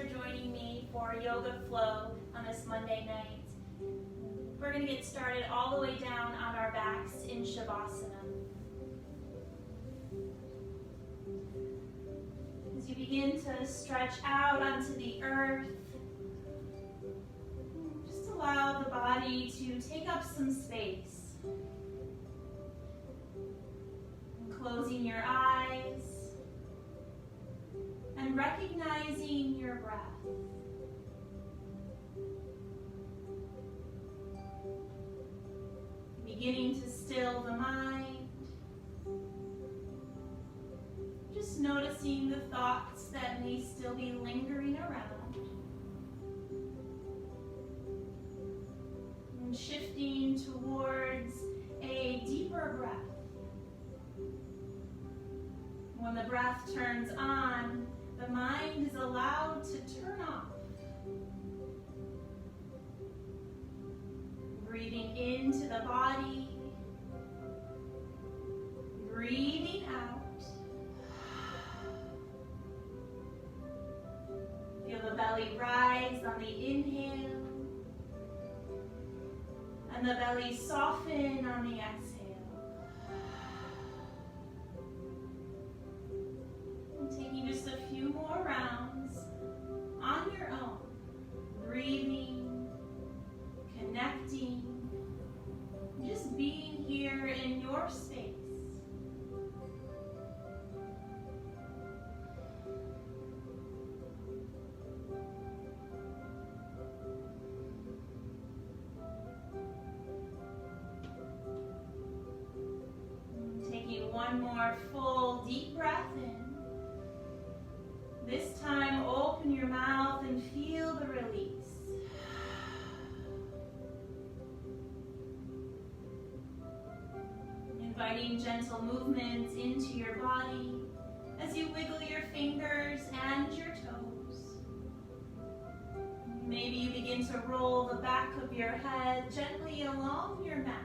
joining me for Yoga Flow on this Monday night. We're going to get started all the way down on our backs in Shavasana. As you begin to stretch out onto the earth, just allow the body to take up some space. And closing your eyes and recognizing your breath. Beginning to still the mind. Just noticing the thoughts that may still be lingering around. And shifting towards a deeper breath. When the breath turns on, the mind is allowed to turn off. Breathing into the body, breathing out. Feel the belly rise on the inhale, and the belly soften on the exhale. Taking just a few more rounds on your own, breathing, connecting, just being here in your space. Taking one more full deep breath in. This time, open your mouth and feel the release. Inviting gentle movements into your body as you wiggle your fingers and your toes. Maybe you begin to roll the back of your head gently along your mat.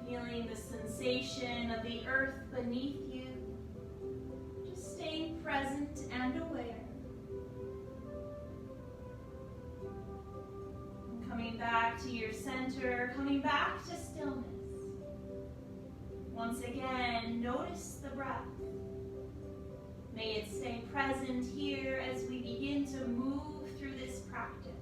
Feeling the sensation of the earth beneath you. Staying present and aware. Coming back to your center, coming back to stillness. Once again, notice the breath. May it stay present here as we begin to move through this practice.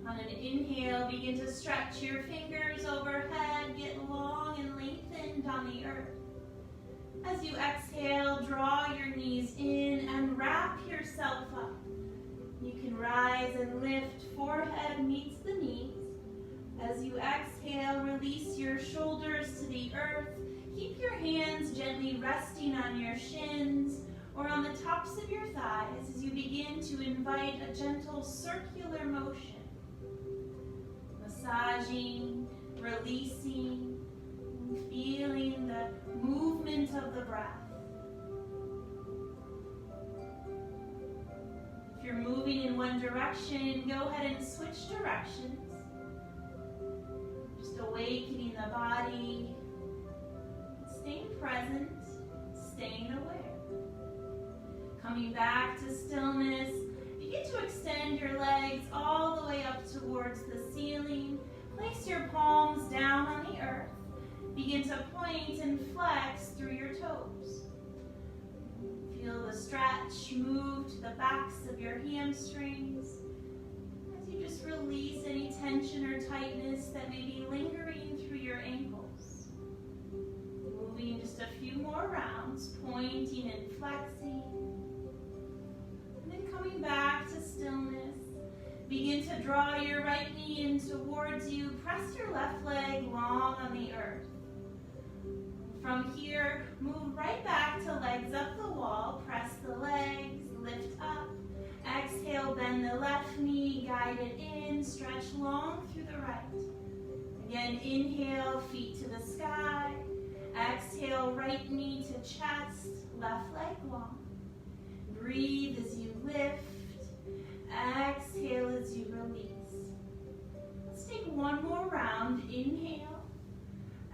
On an inhale, begin to stretch your fingers overhead, get long and lengthened on the earth. As you exhale, draw your knees in and wrap yourself up. You can rise and lift, forehead meets the knees. As you exhale, release your shoulders to the earth. Keep your hands gently resting on your shins or on the tops of your thighs as you begin to invite a gentle circular motion. Massaging, releasing, feeling the movement of the breath. If you're moving in one direction, go ahead and switch directions. Just awakening the body, staying present, staying aware. Coming back to stillness, begin to extend your legs all the way up towards the ceiling. Place your palms down on the earth. Begin to point and flex through your toes. Feel the stretch move to the backs of your hamstrings as you just release any tension or tightness that may be lingering through your ankles. Moving just a few more rounds, pointing and flexing. And then coming back to stillness. Begin to draw your right knee in towards you. Press your left leg long on the earth. From here, move right back to legs up the wall. Press the legs, lift up. Exhale, bend the left knee, guide it in. Stretch long through the right. Again, inhale, feet to the sky. Exhale, right knee to chest, left leg long. Breathe as you lift. Exhale as you release. Let's take one more round. Inhale.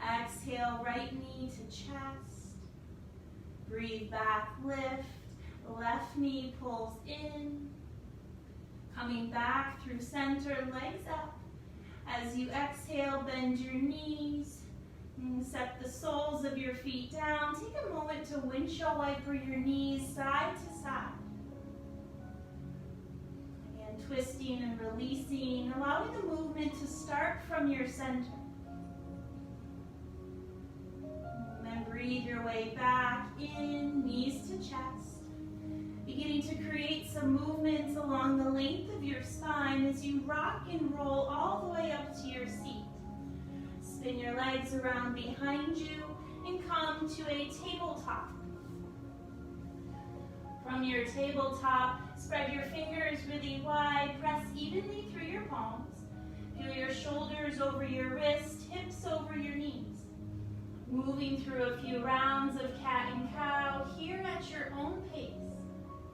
Exhale, right knee to chest. Breathe back, lift. Left knee pulls in. Coming back through center, legs up. As you exhale, bend your knees. And set the soles of your feet down. Take a moment to windshield wiper your knees side to side. Again, twisting and releasing, allowing the movement to start from your center. And then breathe your way back in, knees to chest. Beginning to create some movements along the length of your spine as you rock and roll all the way up to your seat. Spin your legs around behind you and come to a tabletop. From your tabletop, spread your fingers really wide, press evenly through your palms. Feel your shoulders over your wrists, hips over your knees. Moving through a few rounds of cat and cow here at your own pace.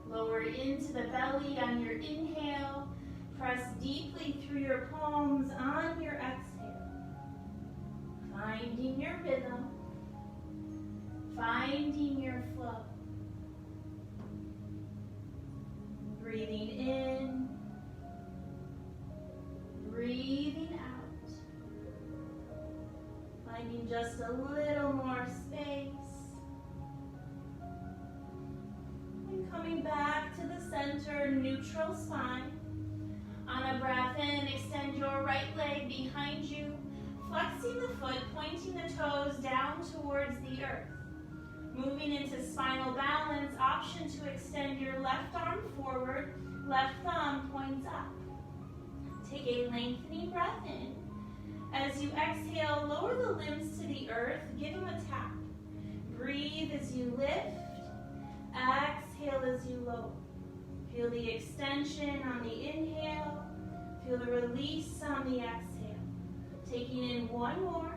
Lower into the belly on your inhale. Press deeply through your palms on your exhale. Finding your rhythm. Finding your flow. Breathing in. Breathing out. Finding just a little more space. And coming back to the center, neutral spine. On a breath in, extend your right leg behind you, flexing the foot, pointing the toes down towards the earth. Moving into spinal balance, option to extend your left arm forward, left thumb points up. Take a lengthening breath in. As you exhale, lower the limbs to the earth, give them a tap. Breathe as you lift, exhale as you lower. Feel the extension on the inhale, feel the release on the exhale. Taking in one more.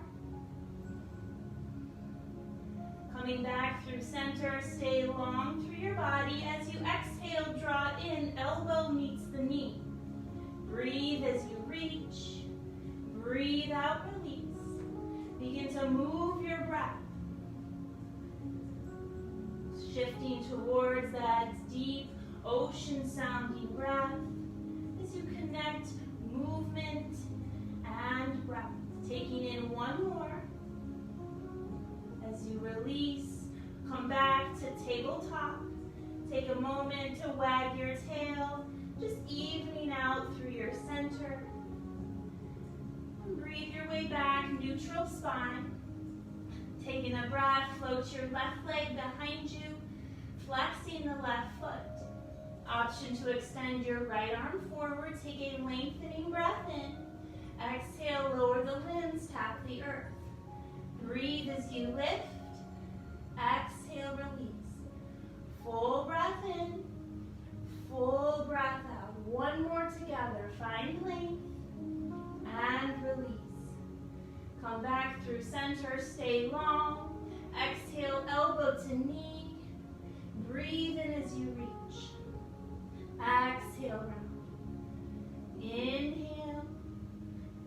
Coming back through center, stay long through your body. As you exhale, draw in, elbow meets the knee. Breathe as you reach. Breathe out, release. Begin to move your breath. Shifting towards that deep, ocean-sounding breath as you connect movement and breath. Taking in one more. As you release, come back to tabletop. Take a moment to wag your tail, just evening out through your center. And breathe your way back, neutral spine. Taking a breath, float your left leg behind you, flexing the left foot. Option to extend your right arm forward. Take a lengthening breath in. Exhale, lower the limbs, tap the earth. Breathe as you lift. Exhale, release. Full breath in. Full breath out. One more together. Find length and release. Come back through center. Stay long. Exhale, elbow to knee. Breathe in as you reach. Exhale, round. Inhale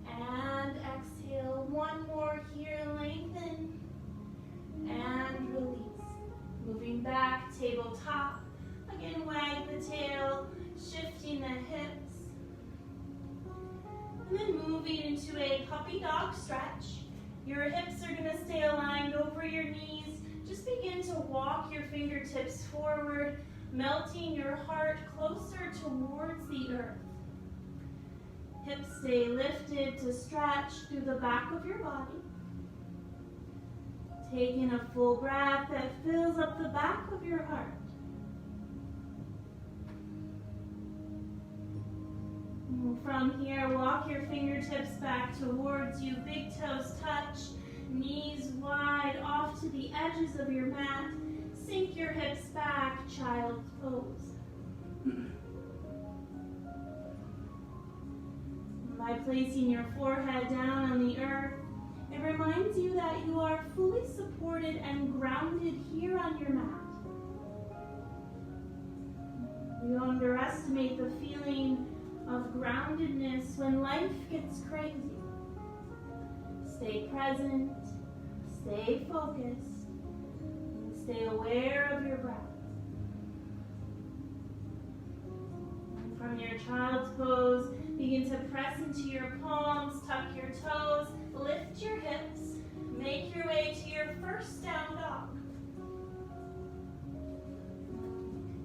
and exhale. One more here, lengthen and release. Moving back, tabletop. Again, wag the tail, shifting the hips. And then moving into a puppy dog stretch. Your hips are gonna stay aligned over your knees. Just begin to walk your fingertips forward, melting your heart closer towards the earth. Hips stay lifted to stretch through the back of your body. Taking a full breath that fills up the back of your heart. From here, walk your fingertips back towards you. Big toes touch, knees wide off to the edges of your mat. Sink your hips back, child's pose. By placing your forehead down on the earth, it reminds you that you are fully supported and grounded here on your mat. You underestimate the feeling of groundedness when life gets crazy. Stay present, stay focused, and stay aware of your breath. From your child's pose, begin to press into your palms, tuck your toes, lift your hips, make your way to your first down dog.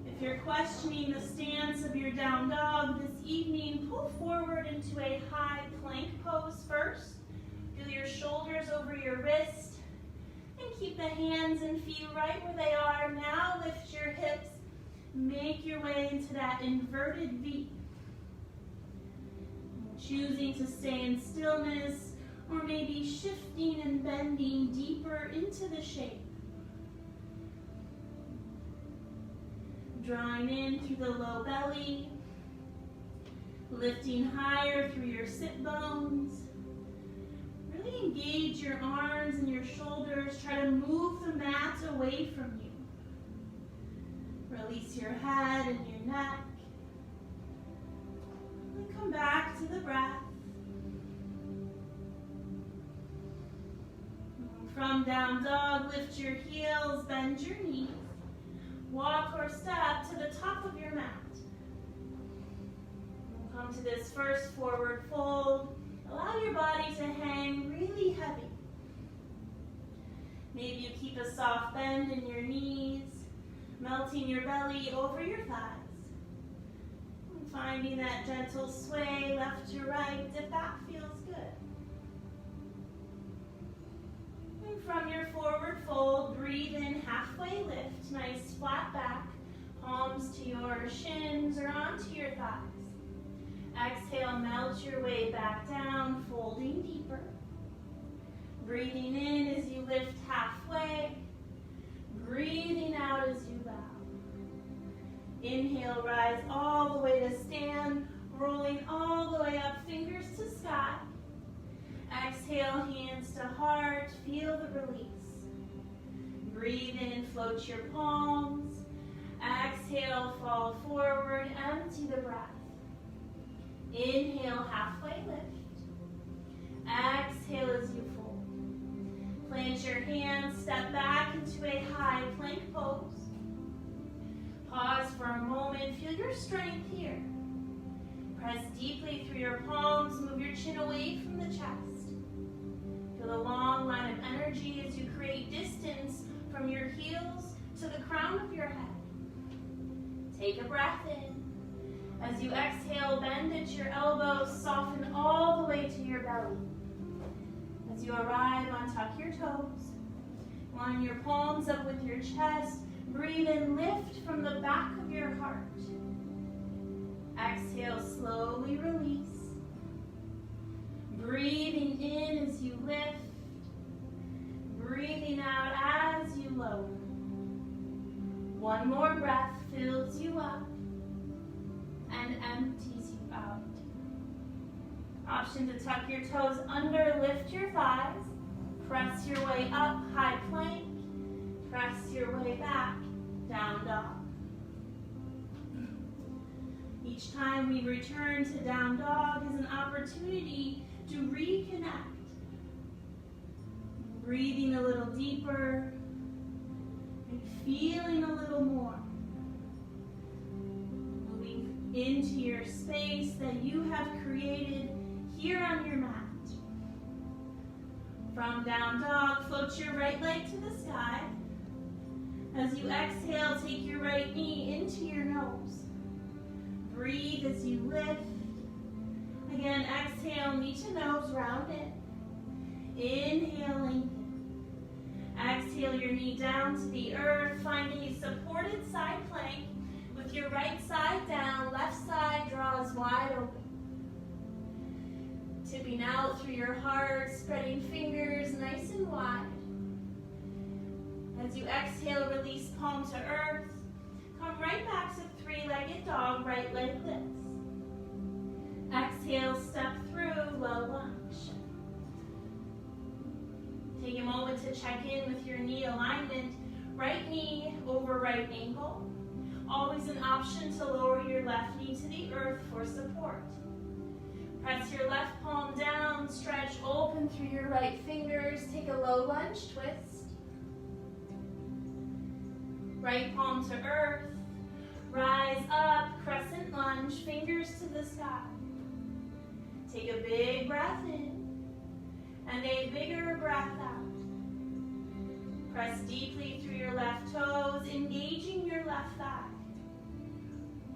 If you're questioning the stance of your down dog this evening, pull forward into a high plank pose first. Feel your shoulders over your wrist, and keep the hands and feet right where they are. Now lift your hips, make your way into that inverted V. Choosing to stay in stillness, or maybe shifting and bending deeper into the shape. Drawing in through the low belly, lifting higher through your sit bones. Really engage your arms and your shoulders. Try to move the mat away from you. Release your head and your neck. And come back to the breath. From down dog, lift your heels, bend your knees. Walk or step to the top of your mat. Come to this first forward fold. Allow your body to hang really heavy. Maybe you keep a soft bend in your knees, melting your belly over your thighs. And finding that gentle sway left to right if that feels good. And from your forward fold, breathe in, halfway lift, nice flat back, palms to your shins or onto your thighs. Exhale, melt your way back down, folding deeper. Breathing in as you lift halfway. Breathing out as you bow. Inhale, rise all the way to stand, rolling all the way up, fingers to sky. Exhale, hands to heart, feel the release. Breathe in, float your palms. Exhale, fall forward, empty the breath. Inhale, halfway lift. Exhale as you fold. Plant your hands, step back into a high plank pose. Pause for a moment, feel your strength here. Press deeply through your palms, move your chin away from the chest. Feel a long line of energy as you create distance from your heels to the crown of your head. Take a breath in. As you exhale, bend at your elbows, soften all the way to your belly. As you arrive, untuck your toes. Line your palms up with your chest. Breathe in, lift from the back of your heart. Exhale, slowly release. Breathing in as you lift. Breathing out as you lower. One more breath fills you up and empties you out. Option to tuck your toes under, lift your thighs. Press your way up, high plank. Press your way back, down dog. Each time we return to down dog is an opportunity to reconnect. Breathing a little deeper and feeling a little more. Moving into your space that you have created here on your mat. From down dog, float your right leg to the sky. As you exhale, take your right knee into your nose. Breathe as you lift. Again, exhale, knee to nose, round in. Inhale, lengthen. Exhale your knee down to the earth, finding a supported side plank with your right side down, left side draws wide open. Tipping out through your heart, spreading fingers nice and wide. As you exhale, release palm to earth. Come right back to three-legged dog, right leg lifts. Exhale, step through, low lunge. Take a moment to check in with your knee alignment. Right knee over right ankle. Always an option to lower your left knee to the earth for support. Press your left palm down, stretch open through your right fingers. Take a low lunge twist. Right palm to earth. Rise up, crescent lunge, fingers to the sky. Take a big breath in and a bigger breath out. Press deeply through your left toes, engaging your left thigh.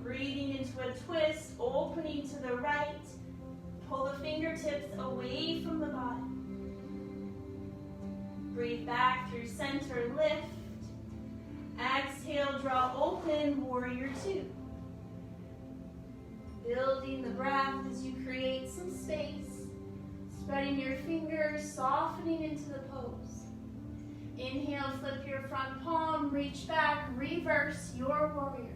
Breathing into a twist, opening to the right. Pull the fingertips away from the body. Breathe back through center, lift. Exhale, draw open, warrior two. Building the breath as you create some space. Spreading your fingers, softening into the pose. Inhale, flip your front palm, reach back, reverse your warrior.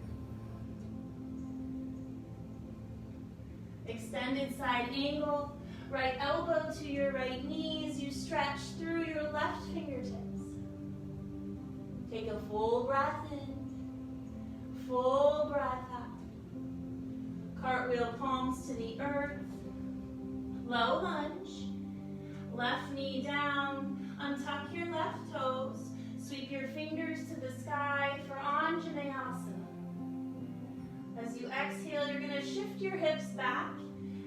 Extended side angle, right elbow to your right knee as you stretch through your left fingertips. Take a full breath in, full breath out. Cartwheel palms to the earth. Low lunge. Left knee down. Untuck your left toes. Sweep your fingers to the sky for Anjaneyasana. As you exhale, you're going to shift your hips back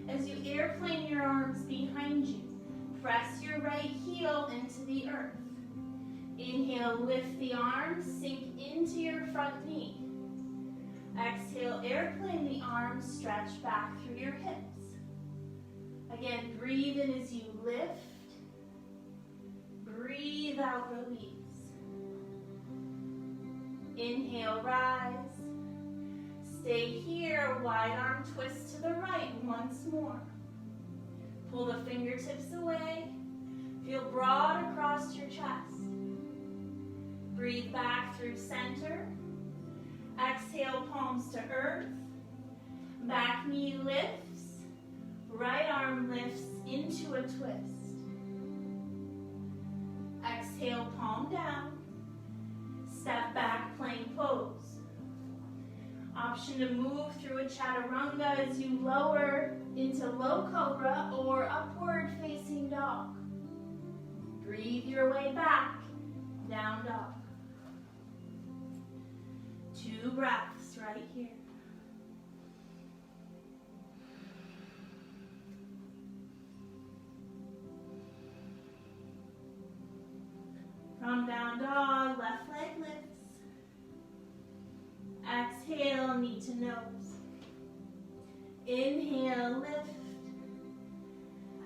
as you airplane your arms behind you. Press your right heel into the earth. Inhale, lift the arms, sink into your front knee. Exhale, airplane the arms, stretch back through your hips. Again, breathe in as you lift. Breathe out, release. Inhale, rise. Stay here, wide arm twist to the right once more. Pull the fingertips away. Feel broad across your chest. Breathe back through center. Exhale, palms to earth. Back knee lifts. Right arm lifts into a twist. Exhale, palm down. Step back, plank pose. Option to move through a chaturanga as you lower into low cobra or upward facing dog. Breathe your way back, down dog. 2 breaths right here. From down dog, left leg lifts. Exhale, knee to nose. Inhale, lift.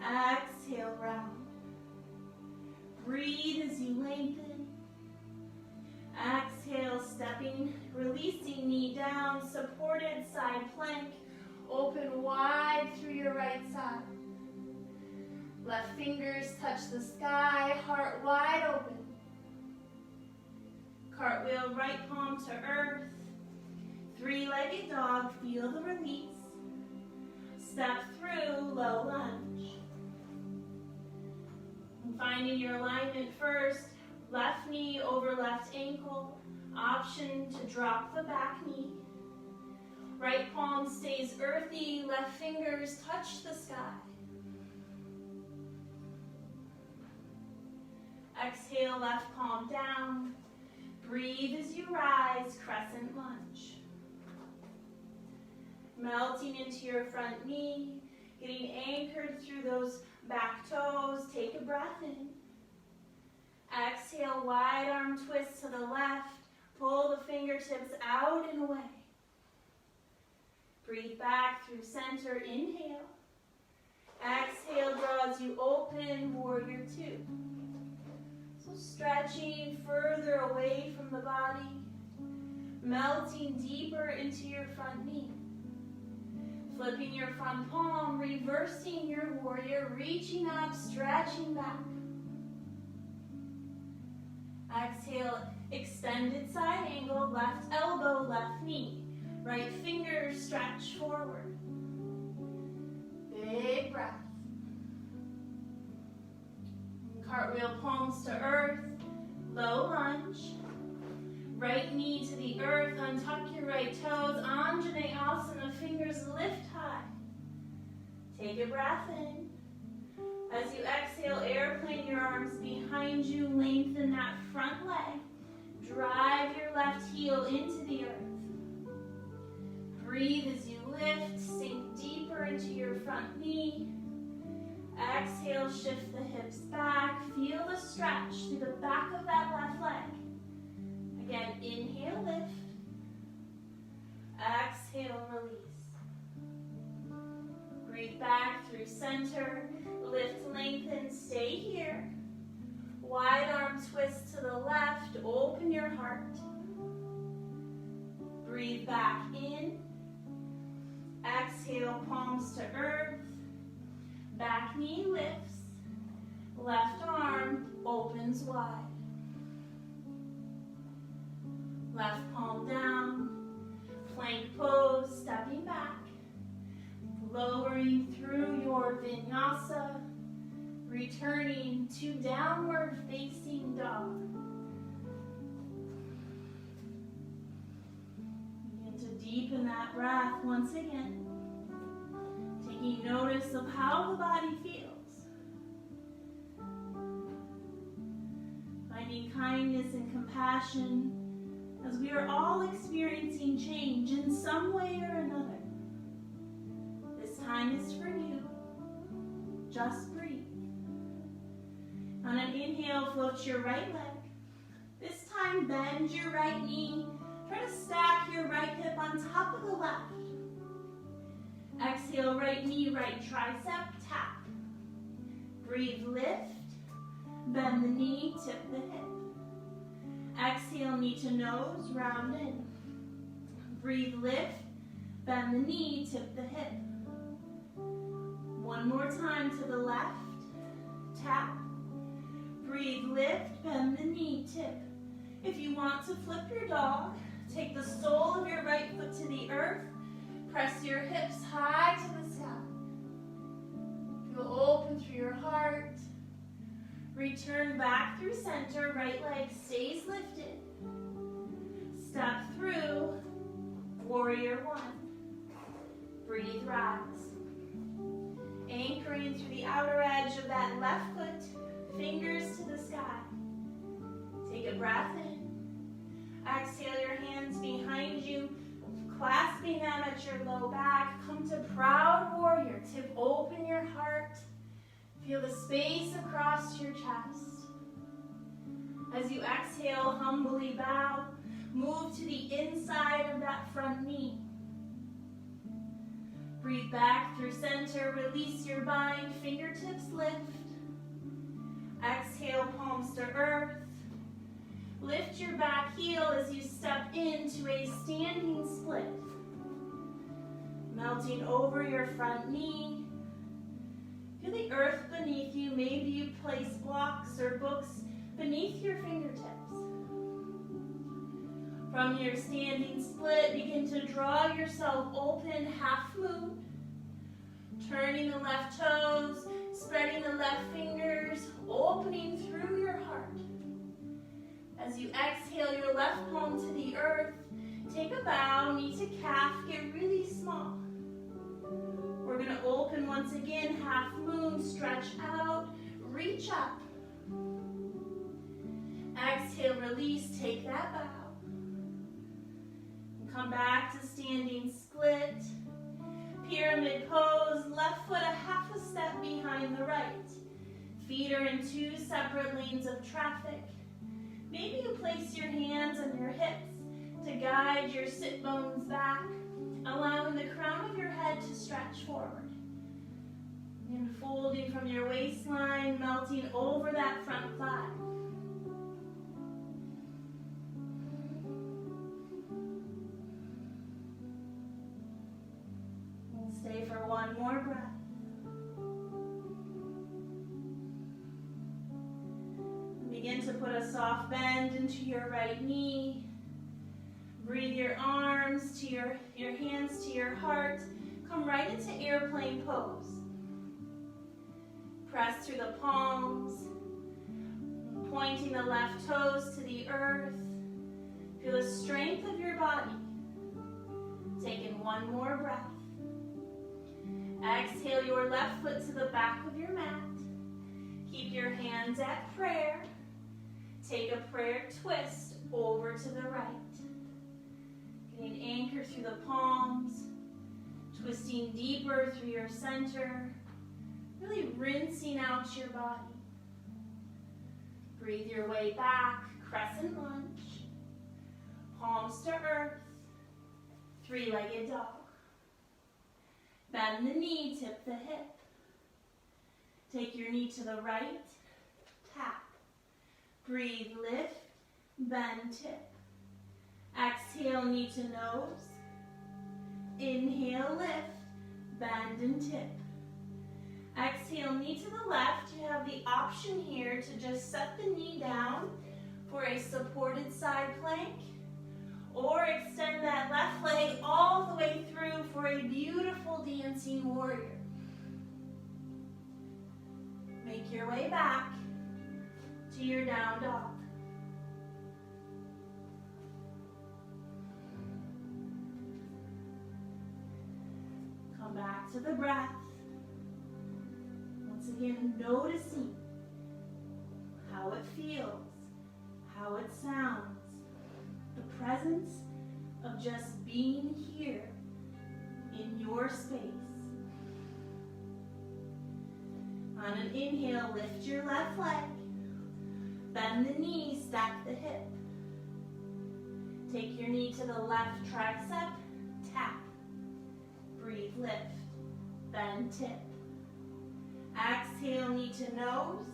Exhale, round. Breathe as you lengthen. Exhale, stepping, releasing knee down, supported side plank. Open wide through your right side. Left fingers touch the sky, heart wide open. Cartwheel, right palm to earth. 3-legged dog, feel the release. Step through, low lunge. And finding your alignment first, left knee over left ankle. Option to drop the back knee. Right palm stays earthy, left fingers touch the sky. Exhale, left palm down. Breathe as you rise, crescent lunge. Melting into your front knee, getting anchored through those back toes. Take a breath in. Exhale, wide arm twist to the left. Pull the fingertips out and away. Breathe back through center, inhale. Exhale, draws you open, warrior two. So stretching further away from the body, melting deeper into your front knee. Flipping your front palm, reversing your warrior, reaching up, stretching back. Exhale, extended side angle, left elbow, left knee. Right fingers stretch forward. Big breath. Cartwheel palms to earth, low lunge. Right knee to the earth, untuck your right toes. Anjaneyasana, fingers lift high. Take a breath in. As you exhale, airplane your arms behind you, lengthen that front leg. Drive your left heel into the earth. breathe as you lift, sink deeper into your front knee. Exhale, shift the hips back. Feel the stretch through the back of that left leg. Again, inhale, lift. Exhale, release. Breathe back through center. Lift, lengthen, stay here. Wide arm twist to the left. Open your heart. Breathe back in. Exhale, palms to earth. Back knee lifts. Left arm opens wide. Left palm down. Plank pose, stepping back. Lowering through your vinyasa. Returning to downward facing dog. Begin to deepen that breath once again. Taking notice of how the body feels. Finding kindness and compassion as we are all experiencing change in some way or another. This time is for you. Just breathe. On an inhale, float your right leg. This time, bend your right knee. Try to stack your right hip on top of the left. Exhale, right knee, right tricep, tap. Breathe, lift. Bend the knee, tip the hip. Exhale, knee to nose, round in. Breathe, lift. Bend the knee, tip the hip. One more time to the left. Tap. Breathe, lift, bend the knee, tip. If you want to flip your dog, take the sole of your right foot to the earth. Press your hips high to the sky. Feel open through your heart. Return back through center. Right leg stays lifted. Step through. Warrior one. Breathe, rise. Anchoring through the outer edge of that left foot. Fingers to the sky. Take a breath in. Exhale your hands behind you, clasping them at your low back. Come to proud warrior. Tip open your heart. Feel the space across your chest. As you exhale, humbly bow. Move to the inside of that front knee. Breathe back through center. Release your bind. Fingertips lift. Exhale, palms to earth. Lift your back heel as you step into a standing split. Melting over your front knee. Feel the earth beneath you. Maybe you place blocks or books beneath your fingertips. From your standing split, begin to draw yourself open, half moon. Turning the left toes, spreading the left fingers, opening through your heart. As you exhale your left palm to the earth, take a bow, knee to calf, get really small. We're going to open once again, half moon, stretch out, reach up. Exhale, release, take that bow. And come back to standing split. Pyramid pose, left foot a half a step behind the right. Feet are in two separate lanes of traffic. Maybe you place your hands on your hips to guide your sit bones back, allowing the crown of your head to stretch forward. And folding from your waistline, melting over that front thigh. And stay for one more breath. Begin to put a soft bend into your right knee. Breathe your arms to your hands to your heart. Come right into airplane pose. Press through the palms, pointing the left toes to the earth. Feel the strength of your body. Take in one more breath. Exhale your left foot to the back of your mat. Keep your hands at prayer. Take a prayer twist over to the right. Getting anchored deeper through the palms, twisting deeper through your center, really rinsing out your body. Breathe your way back, crescent lunge, palms to earth, three-legged dog. Bend the knee, tip the hip. Take your knee to the right, tap. Breathe, lift, bend, tip. Exhale, knee to nose. Inhale, lift, bend and tip. Exhale, knee to the left. You have the option here to just set the knee down for a supported side plank, or extend that left leg all the way through for a beautiful dancing warrior. Make your way back to your down dog. Come back to the breath. Once again, noticing how it feels, how it sounds. The presence of just being here in your space. On an inhale, lift your left leg. Bend the knee, stack the hip. Take your knee to the left tricep, tap. Breathe, lift, bend, tip. Exhale, knee to nose.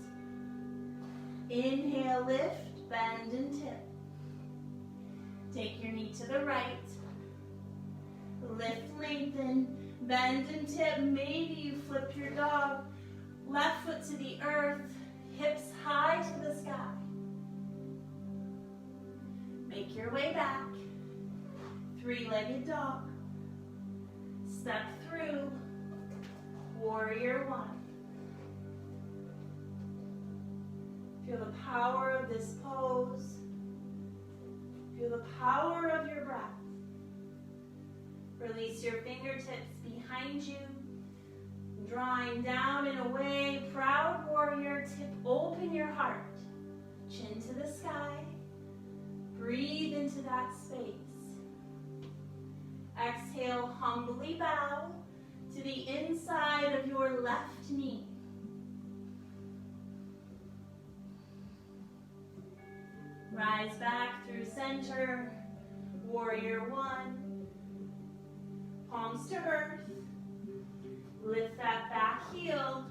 Inhale, lift, bend and tip. Take your knee to the right. Lift, lengthen, bend and tip. Maybe you flip your dog. Left foot to the earth, hips high to the sky. Make your way back. Three-legged dog. Step through. Warrior one. Feel the power of this pose. Feel the power of your breath. Release your fingertips behind you. Drawing down and away, proud warrior, tip open your heart. Chin to the sky. Breathe into that space. Exhale, humbly bow to the inside of your left knee. Rise back through center, warrior one. Palms to earth. Lift that back heel,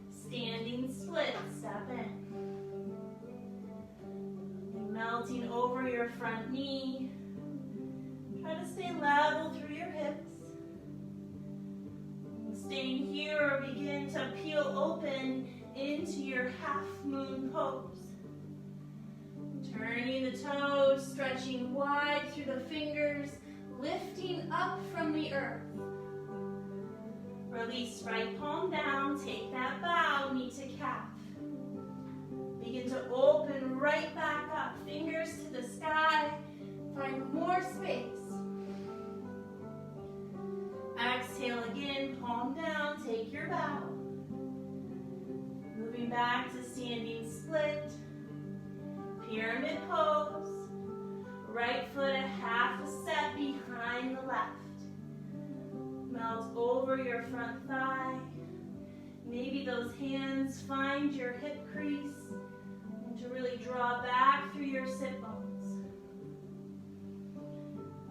standing split, step in. Melting over your front knee. Try to stay level through your hips. Staying here, or begin to peel open into your half moon pose. Turning the toes, stretching wide through the fingers, lifting up from the earth. Release right palm down, take that bow, knee to calf. Begin to open right back up, fingers to the sky. Find more space. Exhale again, palm down, take your bow. Moving back to standing split. Pyramid pose. Right foot a half a step behind the left. Melt over your front thigh. Maybe those hands find your hip crease and to really draw back through your sit bones.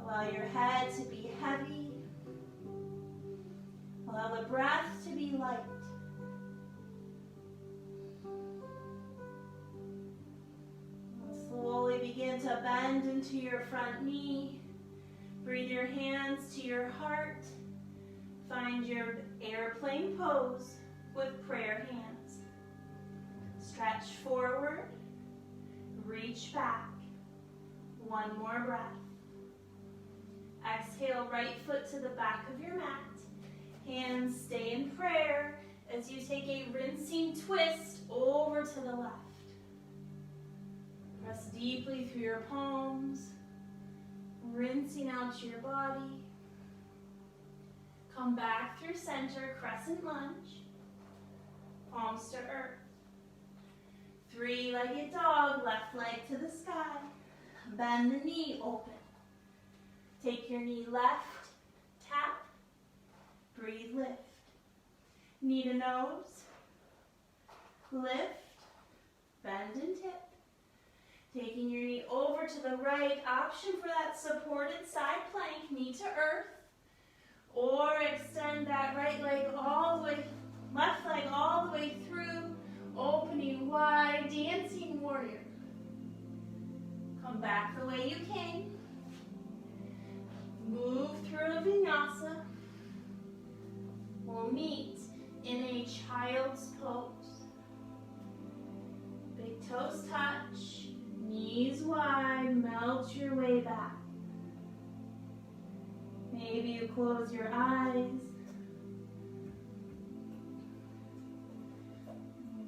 Allow your head to be heavy. Allow the breath to be light. Slowly begin to bend into your front knee. Breathe your hands to your heart. Find your airplane pose with prayer hands. Stretch forward. Reach back. One more breath. Exhale, right foot to the back of your mat. Hands stay in prayer as you take a rinsing twist over to the left. Press deeply through your palms, rinsing out your body. Come back through center, crescent lunge, palms to earth. Three-legged dog, left leg to the sky. Bend the knee, open. Take your knee left, tap, breathe, lift. Knee to nose, lift, bend and tip. Taking your knee over to the right, option for that supported side plank, knee to earth. Or extend that right leg all the way, left leg all the way through, opening wide, dancing warrior. Come back the way you came. Move through a vinyasa. We'll meet in a child's pose. Big toes touch, knees wide, melt your way back. Maybe you close your eyes,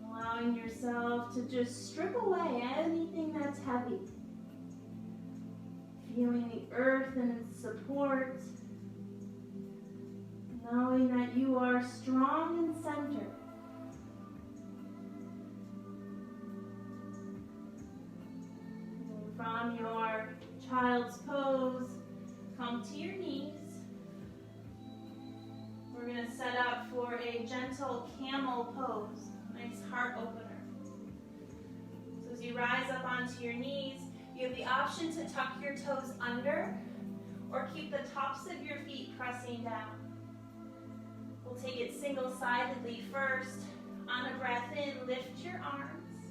allowing yourself to just strip away anything that's heavy. Feeling the earth and its support, knowing that you are strong and centered. And from your child's pose, come to your knees. We're going to set up for a gentle camel pose, nice heart opener. So as you rise up onto your knees, you have the option to tuck your toes under or keep the tops of your feet pressing down. We'll take it single-sidedly first. On a breath in, lift your arms.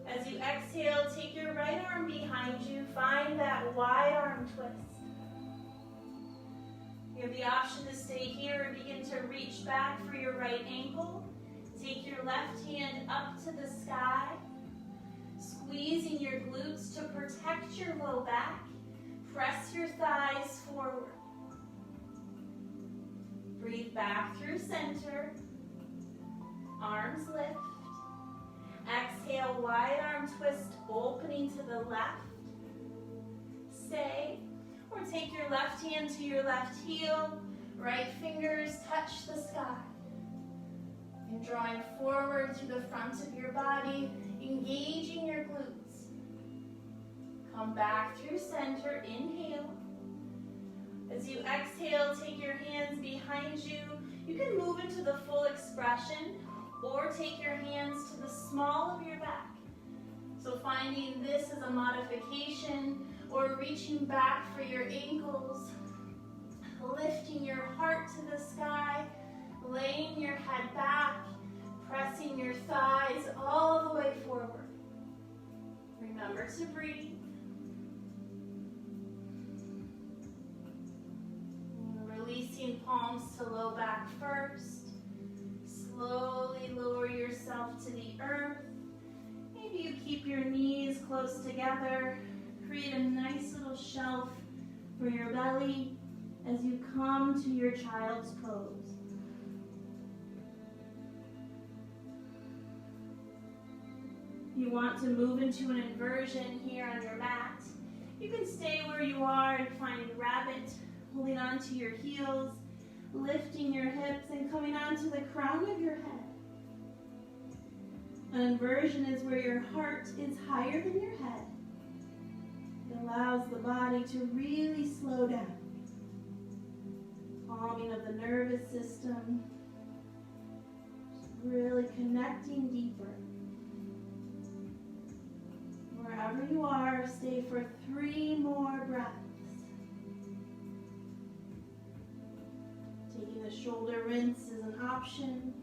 As you exhale, take your right arm behind you. Find that wide arm twist. You have the option to stay here or begin to reach back for your right ankle. Take your left hand up to the sky, squeezing your glutes to protect your low back. Press your thighs forward. Breathe back through center. Arms lift. Exhale, wide arm twist, opening to the left. Stay. Or take your left hand to your left heel, right fingers touch the sky. And drawing forward to the front of your body, engaging your glutes. Come back through center, inhale. As you exhale, take your hands behind you. You can move into the full expression or take your hands to the small of your back. So finding this as a modification, or reaching back for your ankles, lifting your heart to the sky, laying your head back, pressing your thighs all the way forward. Remember to breathe. Releasing palms to low back first. Slowly lower yourself to the earth. Maybe you keep your knees close together. Create a nice little shelf for your belly as you come to your child's pose. You want to move into an inversion here on your mat. You can stay where you are and find rabbit, holding onto your heels, lifting your hips and coming onto the crown of your head. An inversion is where your heart is higher than your head. It allows the body to really slow down. Calming of the nervous system. Just really connecting deeper. Wherever you are, stay for 3 more breaths. Taking the shoulder rinse is an option.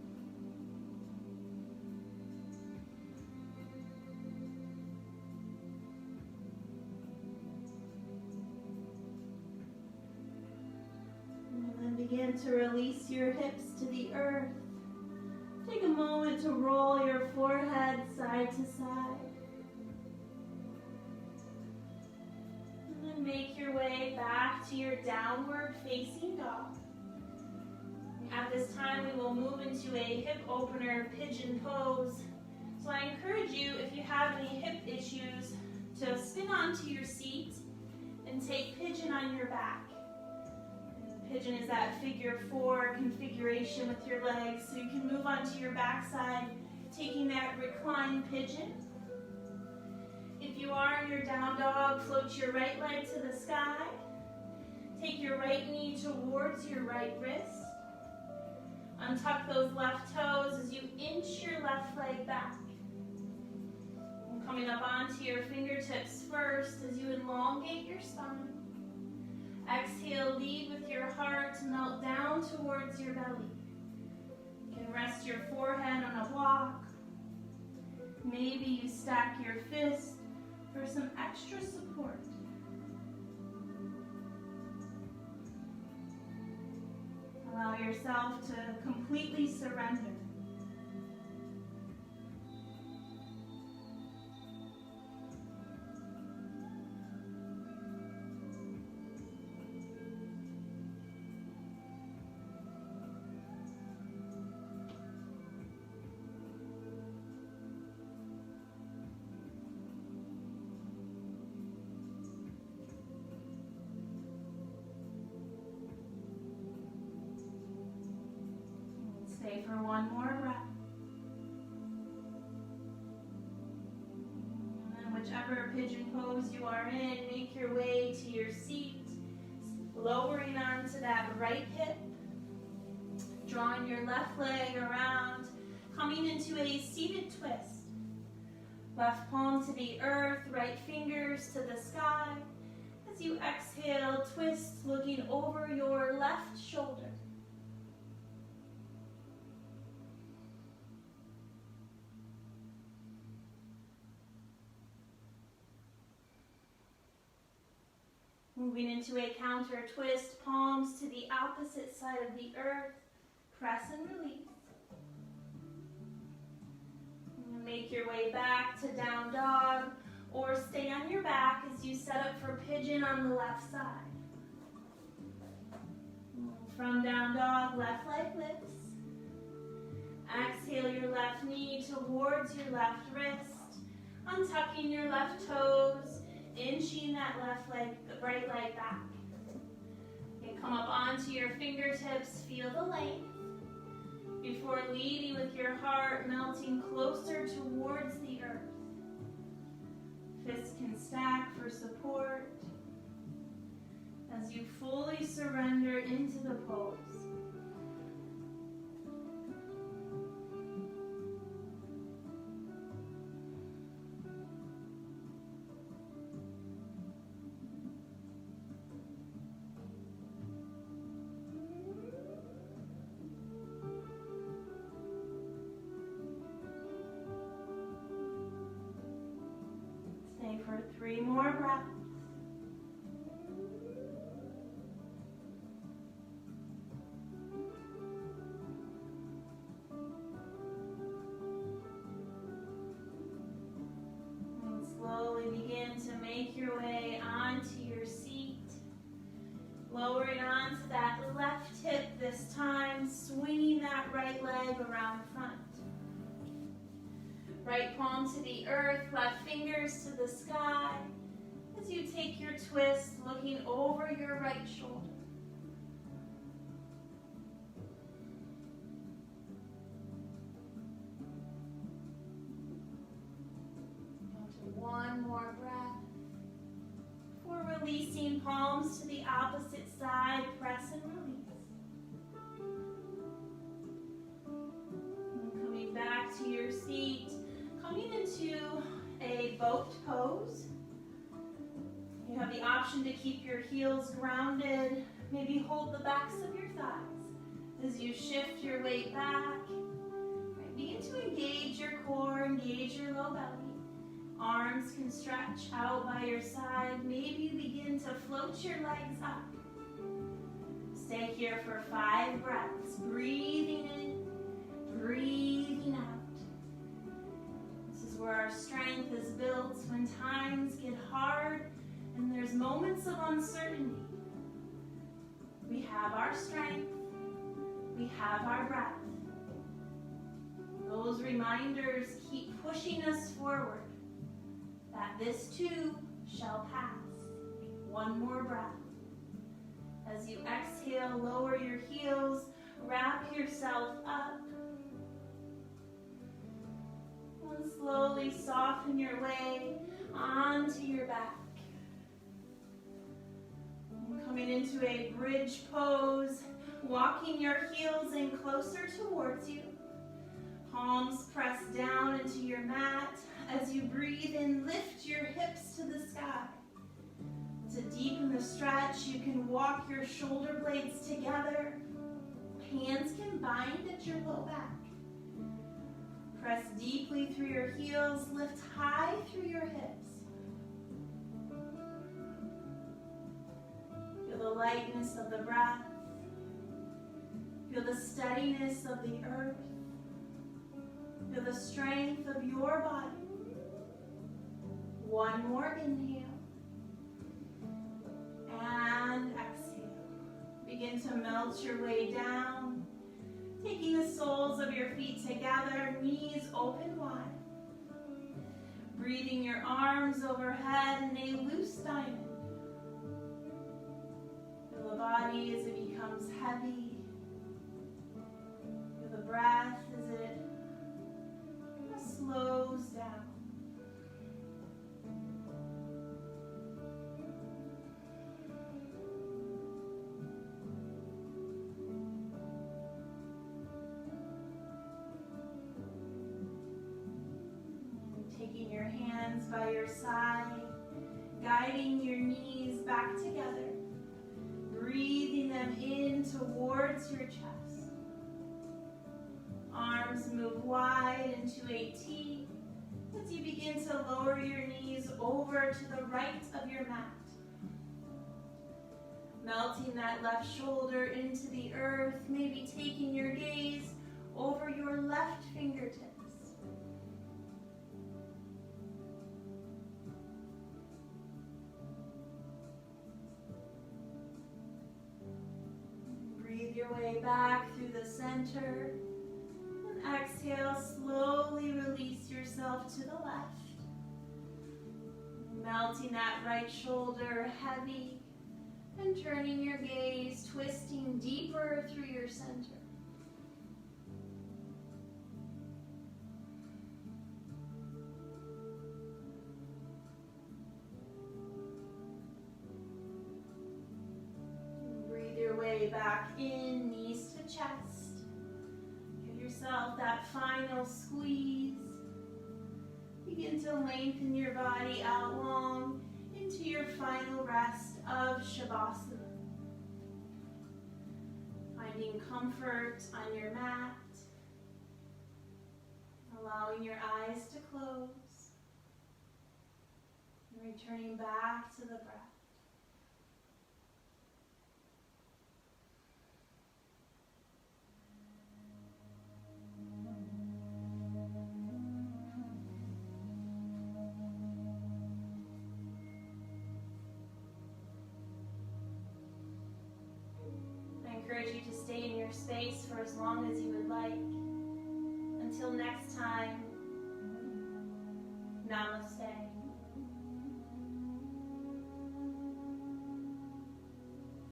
Begin to release your hips to the earth. Take a moment to roll your forehead side to side. And then make your way back to your downward facing dog. At this time, we will move into a hip opener pigeon pose. So I encourage you, if you have any hip issues, to spin onto your seat and take pigeon on your back. Pigeon is that figure 4 configuration with your legs, so you can move onto your backside, taking that reclined pigeon. If you are in your down dog, float your right leg to the sky, right knee towards your right wrist. Untuck those left toes as you inch your left leg back. And coming up onto your fingertips first as you elongate your spine. Exhale, lead with your heart to melt down towards your belly. You can rest your forehead on a block. Maybe you stack your fist for some extra support. Allow yourself to completely surrender. Stay for one more breath. And then whichever pigeon pose you are in, make your way to your seat, lowering onto that right hip, drawing your left leg around, coming into a seated twist. Left palm to the earth, right fingers to the sky. As you exhale, twist, looking over your left shoulder. Moving into a counter twist, palms to the opposite side of the earth. Press and release. And make your way back to down dog, or stay on your back as you set up for pigeon on the left side. From down dog, left leg lifts. Exhale your left knee towards your left wrist, untucking your left toes, inching that right leg back. And come up onto your fingertips, feel the length. Before leading with your heart, melting closer towards the earth. Fists can stack for support as you fully surrender into the pose. For 3 more breaths. And slowly begin to make your way onto your seat. Lowering onto that left hip this time, swinging that right leg around front. Right palm to the earth, left fingers to the sky. As you take your twist, looking over your right shoulder. Into one more breath. Before releasing, palms to the opposite side, press and release. And coming back to your seat. Coming into a boat pose. You have the option to keep your heels grounded. Maybe hold the backs of your thighs as you shift your weight back. Right, begin to engage your core, engage your low belly. Arms can stretch out by your side. Maybe you begin to float your legs up. Stay here for 5 breaths. Breathing in, breathing out. Where our strength is built when times get hard and there's moments of uncertainty. We have our strength, we have our breath. Those reminders keep pushing us forward, that this too shall pass. 1 more breath. As you exhale, lower your heels, wrap yourself up. And slowly soften your way onto your back. And Coming into a bridge pose, walking your heels in closer towards you. Palms press down into your mat. As you breathe in, lift your hips to the sky. To deepen the stretch, you can walk your shoulder blades together. Hands can bind at your low back. Press deeply through your heels, lift high through your hips. Feel the lightness of the breath. Feel the steadiness of the earth. Feel the strength of your body. One more inhale. And exhale. Begin to melt your way down. Taking the soles of your feet together, knees open wide. Breathing your arms overhead in a loose diamond. Feel the body as it becomes heavy. Feel the breath as it slows down. Taking your hands by your side, guiding your knees back together, breathing them in towards your chest. Arms move wide into a T as you begin to lower your knees over to the right of your mat. Melting that left shoulder into the earth, maybe taking your gaze over your left fingertips. Breathe your way back through the center. Exhale, slowly release yourself to the left. Melting that right shoulder heavy and turning your gaze, twisting deeper through your center. Breathe your way back in, knees to chest. That final squeeze. Begin to lengthen your body out long into your final rest of Shavasana. Finding comfort on your mat. Allowing your eyes to close. And returning back to the breath. I encourage you to stay in your space for as long as you would like. Until next time, namaste.